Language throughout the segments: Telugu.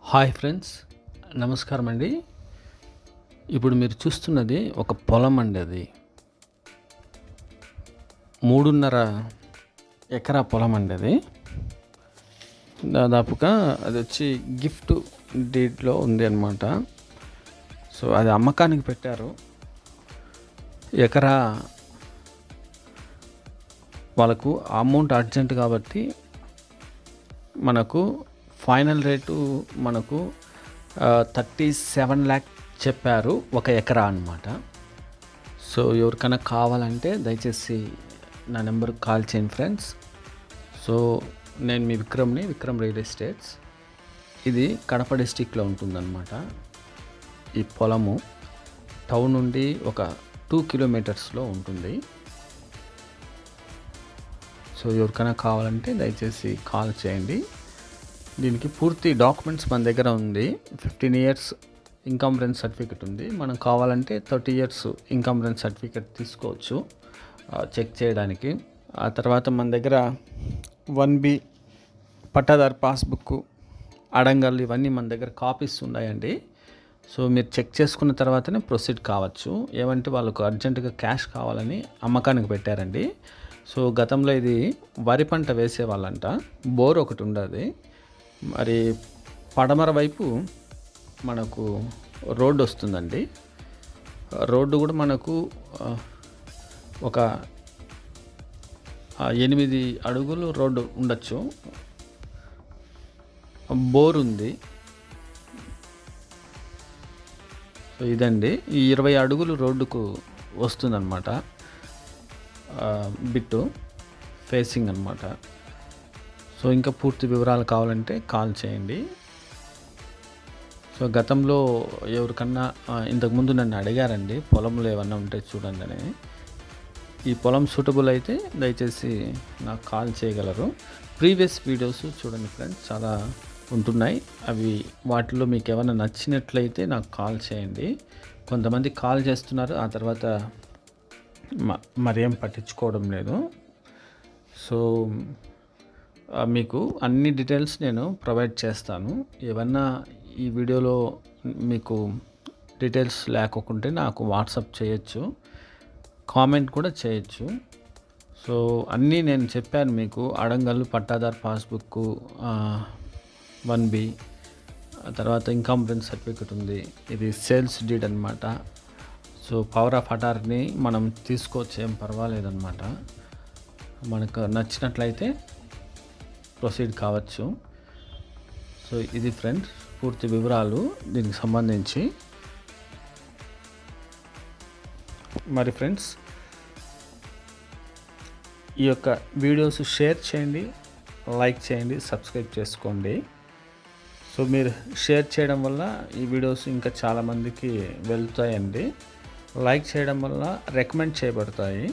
హాయ్ ఫ్రెండ్స్, నమస్కారం అండి. ఇప్పుడు మీరు చూస్తున్నది ఒక పొలం అండి. అది 3.5 ఎకరా పొలం అండి. అది దాదాపుగా అది వచ్చి గిఫ్ట్ డీడ్లో ఉంది అనమాట. సో అది అమ్మకానికి పెట్టారు. ఎకరా వాళ్ళకు అమౌంట్ అర్జెంట్ కాబట్టి మనకు ఫైనల్ రేటు మనకు 37 lakh చెప్పారు ఒక ఎకరా అనమాట. సో ఎవరికైనా కావాలంటే దయచేసి నా నెంబర్కి కాల్ చేయండి ఫ్రెండ్స్. సో నేను మీ విక్రమ్ రియల్ ఎస్టేట్స్. ఇది కడప డిస్టిక్లో ఉంటుందన్నమాట. ఈ పొలము టౌన్ నుండి ఒక 2 kilometers ఉంటుంది. సో ఎవరికైనా కావాలంటే దయచేసి కాల్ చేయండి. దీనికి పూర్తి డాక్యుమెంట్స్ మన దగ్గర ఉంది. 15 years ఇన్కమ్ రెంట్ సర్టిఫికెట్ ఉంది. మనం కావాలంటే 30 years ఇన్కమ్ రెంట్ సర్టిఫికెట్ తీసుకోవచ్చు చెక్ చేయడానికి. ఆ తర్వాత మన దగ్గర 1B పట్టాదారు పాస్బుక్, అడంగల్ ఇవన్నీ మన దగ్గర కాపీస్ ఉన్నాయండి. సో మీరు చెక్ చేసుకున్న తర్వాతనే ప్రొసీడ్ కావచ్చు. ఏమంటే వాళ్ళకు అర్జెంటుగా క్యాష్ కావాలని అమ్మకానికి పెట్టారండి. సో గతంలో ఇది వరి పంట వేసేవాళ్ళంట. బోర్ ఒకటి ఉండదు. మరి పడమర వైపు మనకు రోడ్డు వస్తుందండి. రోడ్డు కూడా మనకు ఒక 8 అడుగులు రోడ్డు ఉండొచ్చు. బోర్ ఉంది. సో ఇదండి, ఈ 20 అడుగులు రోడ్డుకు వస్తుందన్నమాట. బిట్టు ఫేసింగ్ అన్నమాట. సో ఇంకా పూర్తి వివరాలు కావాలంటే కాల్ చేయండి. సో గతంలో ఎవరికన్నా ఇంతకుముందు నన్ను అడిగారండి, పొలంలో ఏమన్నా ఉంటే చూడండి అని. ఈ పొలం సూటబుల్ అయితే దయచేసి నాకు కాల్ చేయగలరు. ప్రీవియస్ వీడియోస్ చూడండి ఫ్రెండ్స్, చాలా ఉంటున్నాయి. అవి వాటిలో మీకు ఏమైనా నచ్చినట్లయితే నాకు కాల్ చేయండి. కొంతమంది కాల్ చేస్తున్నారు, ఆ తర్వాత మరేం పట్టించుకోవడం లేదు. సో మీకు అన్ని డీటెయిల్స్ నేను ప్రొవైడ్ చేస్తాను. ఏమన్నా ఈ వీడియోలో మీకు డీటెయిల్స్ లేకుంటే నాకు వాట్సాప్ చేయొచ్చు, కామెంట్ కూడా చేయొచ్చు. సో అన్నీ నేను చెప్పాను మీకు. అడంగల్ పట్టాదారు పాస్బుక్, 1B, తర్వాత ఇన్కమ్ రెంట్ సర్టిఫికెట్ ఉంది. ఇది సేల్స్ డీడ్ అనమాట. సో పవర్ ఆఫ్ అటార్నీ మనం తీసుకోవచ్చు, ఏం పర్వాలేదన్నమాట. మనకు నచ్చినట్లయితే ప్రొసీడ్ కావచ్చు. సో ఇది ఫ్రెండ్స్ పూర్తి వివరాలు దీనికి సంబంధించి. మరి ఫ్రెండ్స్, ఈ యొక్క వీడియోస్ షేర్ చేయండి, లైక్ చేయండి, సబ్స్క్రైబ్ చేసుకోండి. సో మీరు షేర్ చేయడం వల్ల ఈ వీడియోస్ ఇంకా చాలామందికి వెళ్తాయండి. లైక్ చేయడం వల్ల రికమెండ్ చేయబడతాయి.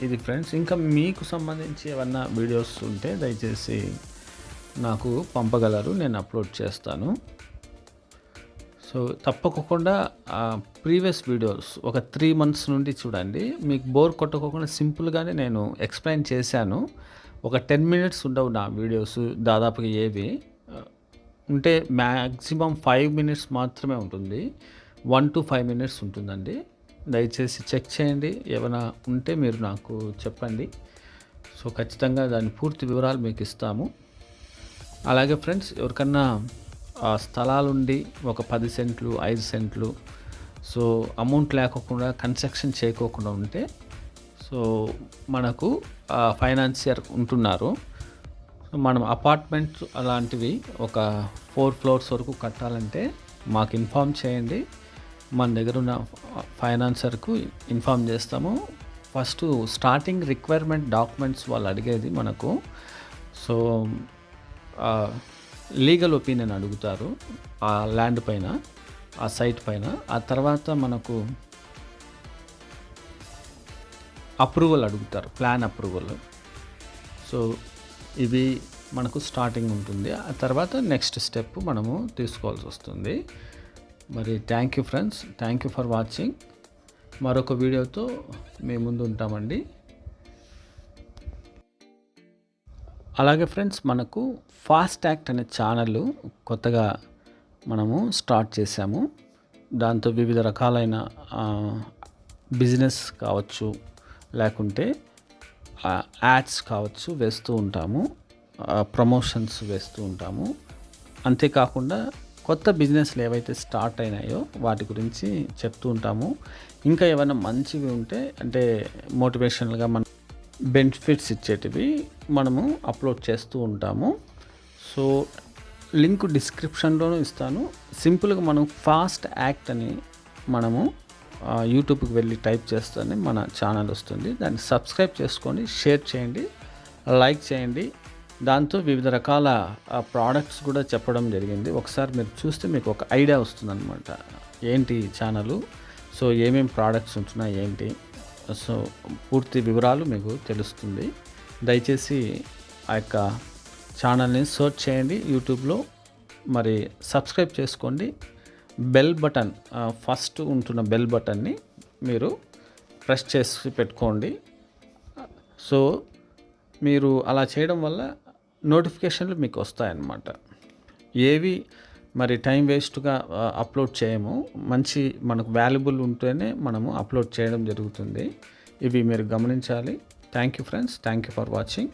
ఇది ఫ్రెండ్స్, ఇంకా మీకు సంబంధించి ఏమన్నా వీడియోస్ ఉంటే దయచేసి నాకు పంపగలరు, నేను అప్లోడ్ చేస్తాను. సో తప్పకుండా ప్రీవియస్ వీడియోస్ ఒక 3 months నుండి చూడండి. మీకు బోర్ కొట్టుకోకుండా సింపుల్గానే నేను ఎక్స్ప్లెయిన్ చేశాను. ఒక 10 minutes ఉండవు నా వీడియోస్, దాదాపుగా ఏవి ఉంటే మ్యాక్సిమం 5 minutes మాత్రమే ఉంటుంది. 1 to 5 minutes ఉంటుందండి. దయచేసి చెక్ చేయండి. ఏమైనా ఉంటే మీరు నాకు చెప్పండి. సో ఖచ్చితంగా దాని పూర్తి వివరాలు మీకు ఇస్తాము. అలాగే ఫ్రెండ్స్, ఎవరికన్నా స్థలాలుండి ఒక 10 సెంట్లు 5 సెంట్లు సో అమౌంట్ లేకోకుండా కన్స్ట్రక్షన్ చేయకోకుండా ఉంటే, సో మనకు ఫైనాన్సియర్ ఉంటున్నారు. మనం అపార్ట్మెంట్స్ అలాంటివి ఒక 4 floors వరకు కట్టాలంటే మాకు ఇన్ఫామ్ చేయండి. మన దగ్గర ఉన్న ఫైనాన్సర్కు ఇన్ఫామ్ చేస్తాము. ఫస్ట్ స్టార్టింగ్ రిక్వైర్మెంట్ డాక్యుమెంట్స్ వాళ్ళు అడిగేది మనకు. సో లీగల్ ఒపీనియన్ అడుగుతారు ఆ ల్యాండ్ పైన, ఆ సైట్ పైన. ఆ తర్వాత మనకు అప్రూవల్ అడుగుతారు, ప్లాన్ అప్రూవల్. సో ఇవి మనకు స్టార్టింగ్ ఉంటుంది. ఆ తర్వాత నెక్స్ట్ స్టెప్ మనము తీసుకోవాల్సి వస్తుంది. మరి thank you friends, thank you for watching. మరొక వీడియోతో మీ ముందు ఉంటామండి. అలాగే ఫ్రెండ్స్, మనకు ఫాస్ట్ యాక్ట్ అనే ఛానల్ కొత్తగా మనము స్టార్ట్ చేశాము. దాంతో వివిధ రకాలైన బిజినెస్ కావచ్చు, లేకుంటే యాడ్స్ కావచ్చు వేస్తూ ఉంటాము, ప్రమోషన్స్ వేస్తూ ఉంటాము. అంతేకాకుండా కొత్త బిజినెస్లు ఏవైతే స్టార్ట్ అయినాయో వాటి గురించి చెప్తూ ఉంటాము. ఇంకా ఏమైనా మంచివి ఉంటే, అంటే మోటివేషనల్గా మన బెనిఫిట్స్ ఇచ్చేటివి మనము అప్లోడ్ చేస్తూ ఉంటాము. సో లింక్ డిస్క్రిప్షన్లోనూ ఇస్తాను. సింపుల్గా మనం ఫాస్ట్ యాక్ట్ అని మనము యూట్యూబ్కి వెళ్ళి టైప్ చేస్తేనే మన ఛానల్ వస్తుంది. దాన్ని సబ్స్క్రైబ్ చేసుకోండి, షేర్ చేయండి, లైక్ చేయండి. దాంతో వివిధ రకాల ప్రోడక్ట్స్ కూడా చెప్పడం జరిగింది. ఒకసారి మీరు చూస్తే మీకు ఒక ఐడియా వస్తుందన్నమాట, ఏంటి ఛానలు, సో ఏమేమి ప్రోడక్ట్స్ ఉంటున్నాయి ఏంటి, సో పూర్తి వివరాలు మీకు తెలుస్తుంది. దయచేసి ఆ యొక్క ఛానల్ని సెర్చ్ చేయండి యూట్యూబ్లో, మరి సబ్స్క్రైబ్ చేసుకోండి. బెల్ బటన్, ఫస్ట్ ఉంటున్న బెల్ బటన్ని మీరు ప్రెస్ చేసి పెట్టుకోండి. సో మీరు అలా చేయడం వల్ల నోటిఫికేషన్లు మీకు వస్తాయన్నమాట. ఏవి మరి టైం వేస్ట్గా అప్లోడ్ చేయము, మంచి మనకు వాల్యుబుల్ ఉంటేనే మనము అప్లోడ్ చేయడం జరుగుతుంది. ఇవి మీరు గమనించాలి. Thank you friends, thank you for watching.